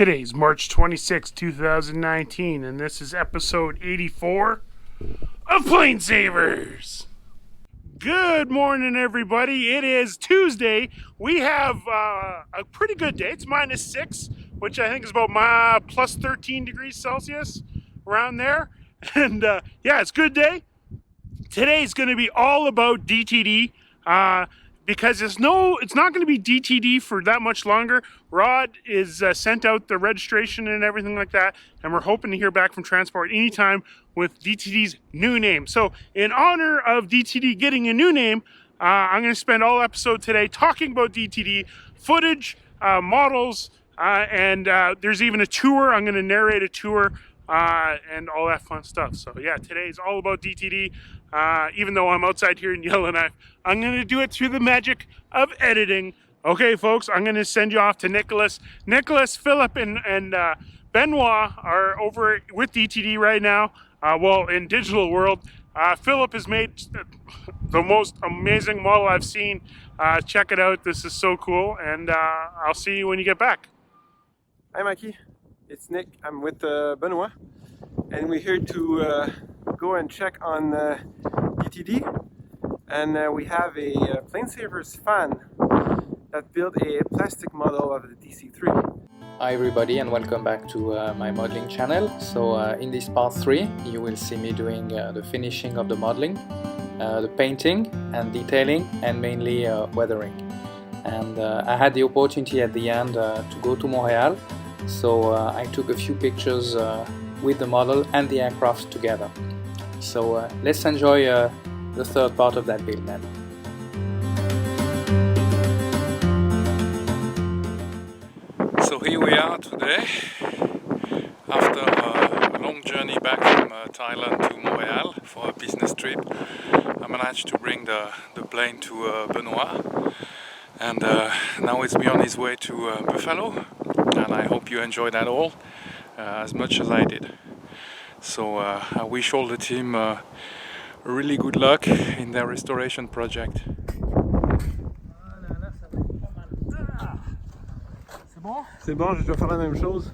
Today's March 26, 2019, and this is episode 84 of PlaneSavers. Good morning, everybody. It is Tuesday. We have a pretty good day. It's -6, which I think is about plus 13 degrees Celsius, around there. And yeah, it's a good day. Today's going to be all about DTD. Because it's not going to be DTD for that much longer. Rod is sent out the registration and everything like that, and we're hoping to hear back from Transport anytime with DTD's new name. So in honor of DTD getting a new name, I'm going to spend all episode today talking about DTD, footage, models, and there's even a tour. I'm going to narrate a tour and all that fun stuff. So yeah, today's all about DTD. Even though I'm outside here in Yellowknife, I'm going to do it through the magic of editing. Okay, folks, I'm going to send you off to Nicholas. Nicholas, Philip, and Benoit are over with DTD right now. Well, in digital world. Philip has made the most amazing model I've seen. Check it out. This is so cool. And I'll see you when you get back. Hi, Mikey. It's Nick. I'm with Benoit. And we're here to go and check on DTD, and we have a PlaneSavers fan that built a plastic model of the DC-3. Hi everybody, and welcome back to my modeling channel. So in this part 3 you will see me doing the finishing of the modeling, the painting and detailing, and mainly weathering. And I had the opportunity at the end to go to Montreal, so I took a few pictures with the model and the aircraft together. So let's enjoy the third part of that build then. So here we are today, after a long journey back from Thailand to Montreal for a business trip. I managed to bring the plane to Benoit, and now it's me on his way to Buffalo, and I hope you enjoyed that all as much as I did. So I wish all the team really good luck in their restoration project. C'est bon? C'est bon, je dois faire la même chose.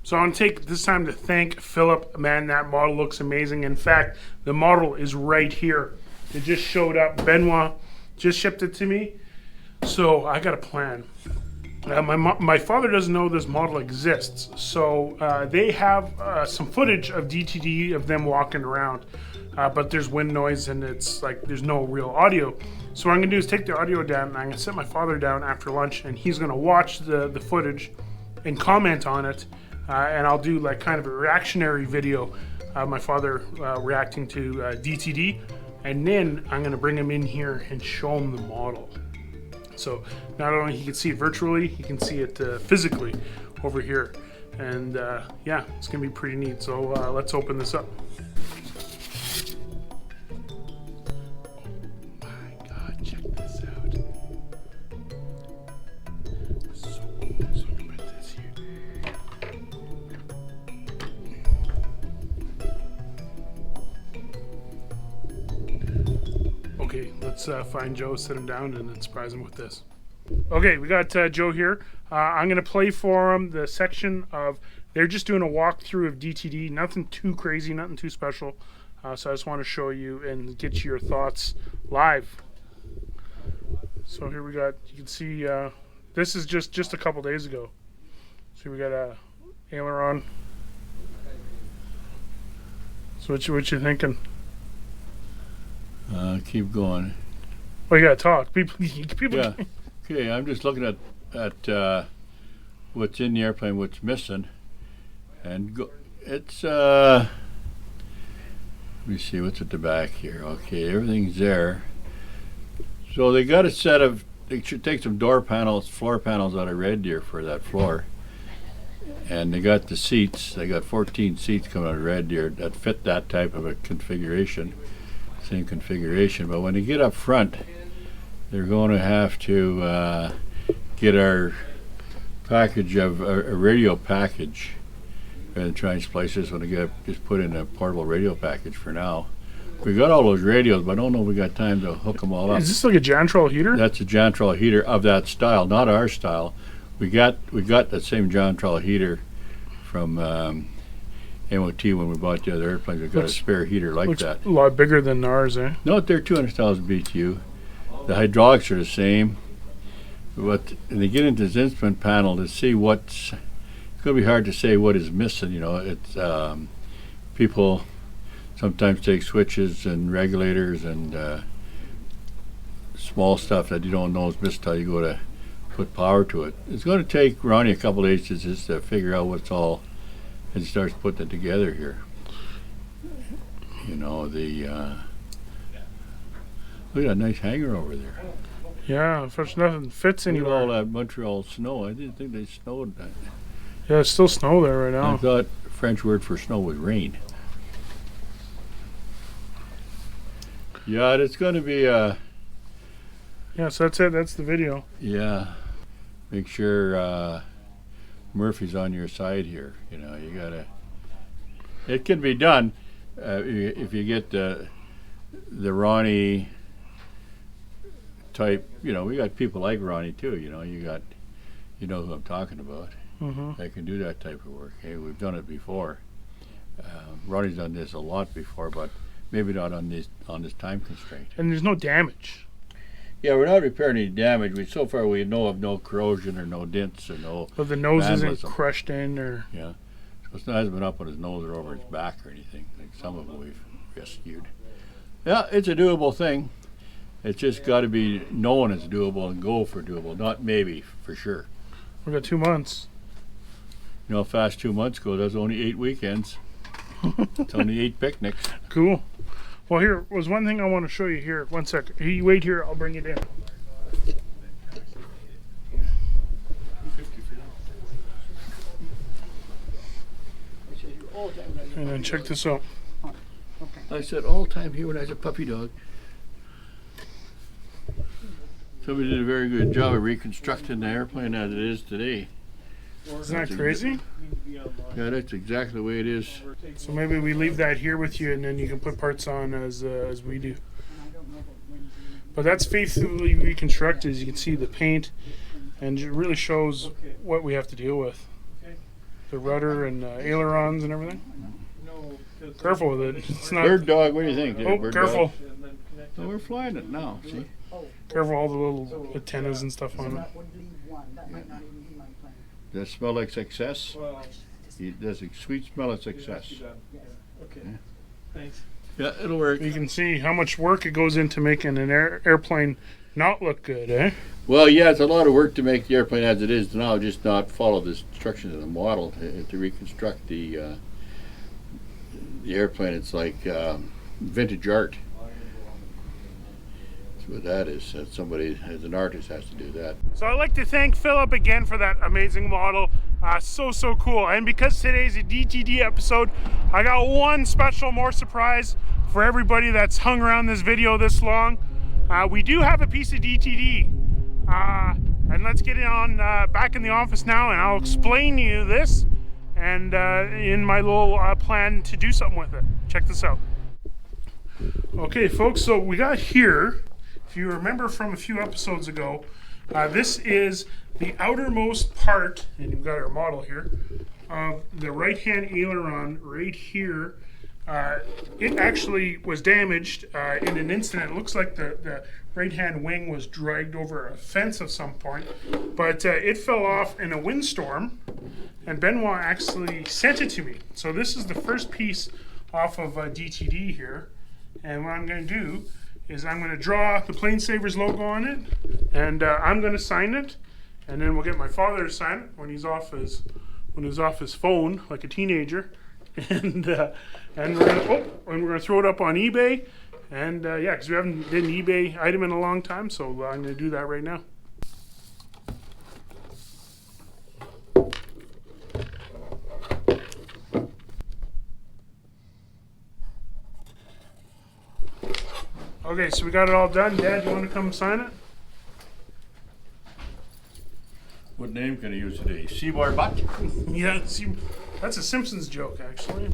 So I want to take this time to thank Philip. Man, that model looks amazing. In fact, the model is right here. It just showed up. Benoit just shipped it to me. So I got a plan. My father doesn't know this model exists, so they have some footage of DTD of them walking around, but there's wind noise and it's like there's no real audio. So what I'm gonna do is take the audio down, and I'm gonna sit my father down after lunch, and he's gonna watch the footage and comment on it, and I'll do like kind of a reactionary video of my father reacting to DTD, and then I'm gonna bring him in here and show him the model. So not only he can see it virtually, he can see it physically over here. And yeah, it's gonna be pretty neat. So let's open this up. Oh my God, check this out. So cool. So I'm gonna put this here. Okay, let's find Joe, sit him down, and then surprise him with this. Okay, we got Joe here. I'm going to play for him the section of, they're just doing a walkthrough of DTD. Nothing too crazy, nothing too special. So I just want to show you and get you your thoughts live. So here we got, you can see, this is just a couple days ago. So we got a aileron. So what you thinking? Keep going. Oh, you gotta talk. People. Yeah. Okay, I'm just looking at what's in the airplane, what's missing, and it's let me see what's at the back here. Okay, everything's there. So they got a set of. They should take some door panels, floor panels out of Red Deer for that floor, and they got the seats. They got 14 seats coming out of Red Deer that fit that type of a configuration. Same configuration, but when they get up front, they're going to have to get our package of a radio package and try and splice this one to get just put in a portable radio package for now. We got all those radios, but I don't know if we got time to hook them all up. Is this like a Jantrol heater? That's a Jantrol heater of that style, not our style. We got that same Jantrol heater from MOT when we bought the other airplanes. We got a spare heater like that. A lot bigger than ours, eh? No, they're 200,000 BTU. The hydraulics are the same. But when they get into this instrument panel to see what's, it's going to be hard to say what is missing. You know, it's people sometimes take switches and regulators and small stuff that you don't know is missing until you go to put power to it. It's going to take Ronnie a couple of days just to figure out what's all, and starts putting it together here. You know, the look at that nice hangar over there. Yeah, if nothing fits Look at anywhere. all that Montreal snow. I didn't think they snowed that. Yeah, it's still snow there right I now. thought the French word for snow was rain. Yeah, it's going to be Yeah, so that's it. That's the video. yeah. Make sure Murphy's on your side here. You know, you gotta. It can be done if you get the Ronnie type. You know, we got people like Ronnie too. You know, you know who I'm talking about. Mm-hmm. They can do that type of work. Hey, we've done it before. Ronnie's done this a lot before, but maybe not on this time constraint. And there's no damage. Yeah, we're not repairing any damage. So far we know of no corrosion or no dents or no. But the nose isn't vandalism. crushed in or. Yeah, so it hasn't been up on his nose or over his back or anything like some of them we've rescued. Yeah, it's a doable thing. It's just got to be known as doable and go for doable, not maybe, for sure. We got 2 months. You know how fast 2 months go? That's only 8 weekends. It's only 8 picnics. Cool. Well, here was one thing I want to show you here. 1 second. You wait here. I'll bring it in. And then check this out. I said all the time here when I was a puppy dog. Somebody did a very good job of reconstructing the airplane as it is today. Isn't that crazy? Yeah, that's exactly the way it is. So maybe we leave that here with you, and then you can put parts on as we do. But that's faithfully reconstructed. As you can see, the paint, and it really shows what we have to deal with. The rudder and ailerons and everything. Careful with it. It's not. Bird dog, what do you think? Oh, Bird careful! Dog? Oh, we're flying it now. See? Careful all the little antennas and stuff on it. Does that smell like success? There's a sweet smell of success. Okay. Yeah. Thanks. Yeah, it'll work. You can see how much work it goes into making an airplane not look good, eh? Well, yeah, it's a lot of work to make the airplane as it is now, just not follow the instructions of the model to reconstruct the airplane. It's like vintage art. That's what that is. Somebody, as an artist, has to do that. So I'd like to thank Philip again for that amazing model. So cool. And because today's a DTD episode, I got one special more surprise for everybody that's hung around this video this long. We do have a piece of DTD. And let's get it on back in the office now, and I'll explain to you this and in my little plan to do something with it. Check this out. Okay, folks, so we got here, if you remember from a few episodes ago, this is the outermost part, and you've got our model here, of the right-hand aileron right here. It actually was damaged in an incident. It looks like the right-hand wing was dragged over a fence at some point, but it fell off in a windstorm, and Benoit actually sent it to me. So this is the first piece off of DTD here, and what I'm going to do is I'm going to draw the PlaneSavers logo on it, and I'm going to sign it, and then we'll get my father to sign it when he's off his phone like a teenager, and we're gonna throw it up on eBay, and yeah, because we haven't did an eBay item in a long time, so I'm gonna do that right now. Okay, so we got it all done. Dad, you want to come sign it? What name can I use today? Seaboard Butt? Yeah, see, that's a Simpsons joke, actually.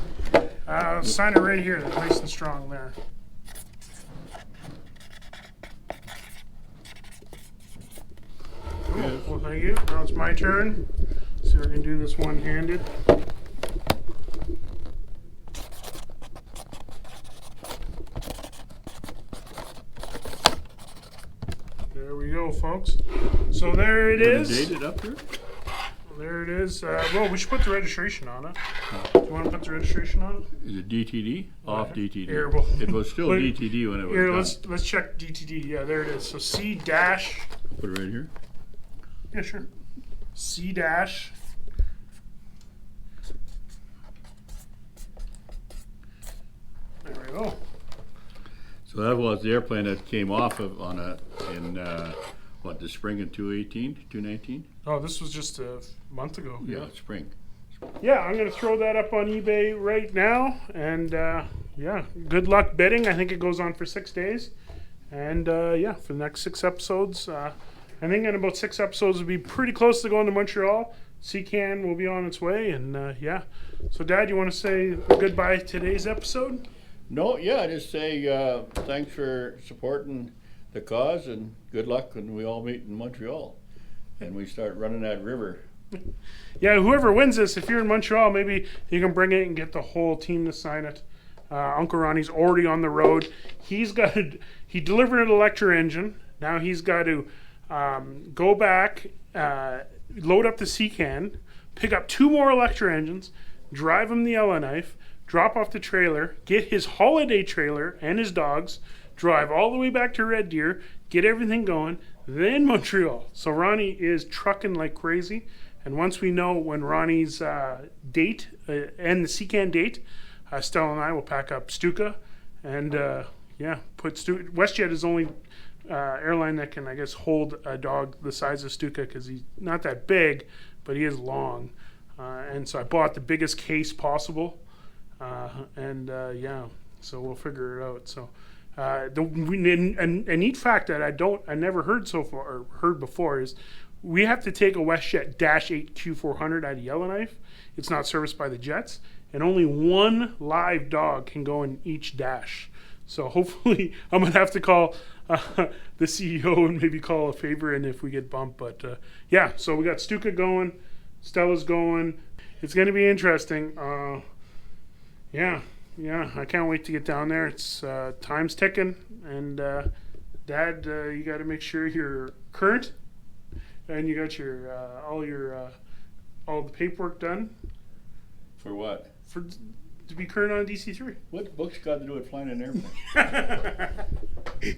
Sign it right here, nice and strong there. go. Thank you. Now it's my turn. See if I can do this one-handed. There we go, folks. So there it is. Date it up here? There it is. Well, we should put the registration on it. Do you want to put the registration on it? Is it DTD? Off DTD. Here, well, it was still DTD when it was here, done. let's check DTD. Yeah, there it is. So C dash. Put it right here. Yeah, sure. C dash. There we go. So that was the airplane that came off of in the spring of 2019? Oh, this was just a month ago. Yeah, spring. Yeah, I'm going to throw that up on eBay right now. And yeah, good luck bidding. I think it goes on for 6 days. And yeah, for the next 6 episodes, I think in about 6 episodes we'll be pretty close to going to Montreal. Seacan will be on its way. And yeah. So, Dad, you want to say goodbye to today's episode? No, yeah, just say thanks for supporting the cause and good luck when we all meet in Montreal and we start running that river. Yeah, whoever wins this, if you're in Montreal, maybe you can bring it and get the whole team to sign it. Uncle Ronnie's already on the road. He delivered an Electra engine. Now he's got to go back, load up the Seacan, pick up 2 more Electra engines, drive them the Yellowknife, drop off the trailer, get his holiday trailer and his dogs, drive all the way back to Red Deer, get everything going, then Montreal. So Ronnie is trucking like crazy. And once we know when Ronnie's date and the Seacan date, Stella and I will pack up Stuka and yeah, put Stuka. WestJet is the only airline that can, I guess, hold a dog the size of Stuka because he's not that big, but he is long. And so I bought the biggest case possible. And yeah, so we'll figure it out. So a neat fact that I never heard so far or heard before is we have to take a WestJet Dash 8 Q400 out of Yellowknife. It's not serviced by the jets, and only 1 live dog can go in each dash. So hopefully I'm gonna have to call the CEO and maybe call a favor in if we get bumped. But yeah, so we got Stuka going, Stella's going. It's gonna be interesting. Yeah, I can't wait to get down there. It's time's ticking, and Dad, you got to make sure you're current, and you got your all the paperwork done. For what? To be current on DC-3. What's books got to do with flying an airplane?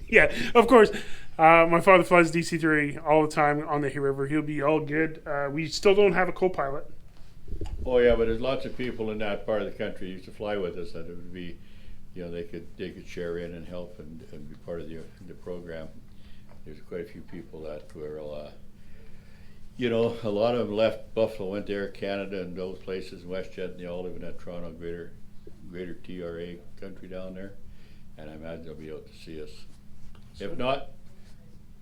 Yeah, of course. My father flies DC-3 all the time on the Hay River. He'll be all good. We still don't have a co-pilot. Oh yeah, but there's lots of people in that part of the country who used to fly with us that it would be, they could share in and help and be part of the program. There's quite a few people that were, a lot of them left Buffalo, went to Air Canada and those places, WestJet, and they all live in that Toronto greater TRA country down there, and I imagine they'll be able to see us. If not,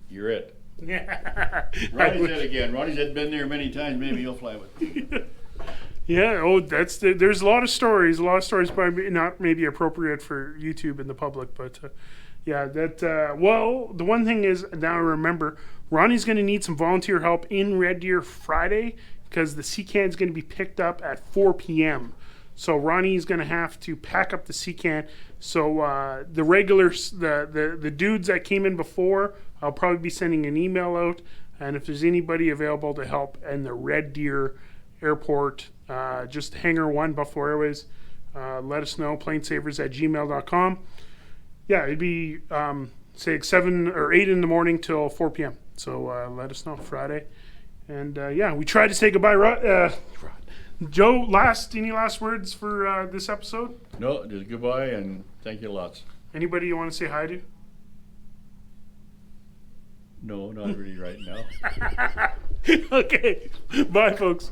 you're it. Yeah. Ronnie's it again. Ronnie's had been there many times. Maybe he'll fly with me. Yeah, there's a lot of stories, but not maybe appropriate for YouTube and the public, but yeah, well, the one thing is, now I remember, Ronnie's going to need some volunteer help in Red Deer Friday because the Seacan is going to be picked up at 4 p.m. So Ronnie's going to have to pack up the Seacan. So the regulars, the dudes that came in before, I'll probably be sending an email out, and if there's anybody available to help in the Red Deer Airport, just Hangar 1, Buffalo Airways, let us know, PlaneSavers@gmail.com. Yeah, it'd be, say, 7 or 8 in the morning till 4 p.m. So let us know Friday. And yeah, we tried to say goodbye. Joe, any last words for this episode? No, just goodbye and thank you lots. Anybody you want to say hi to? No, not really right now. Okay, bye, folks.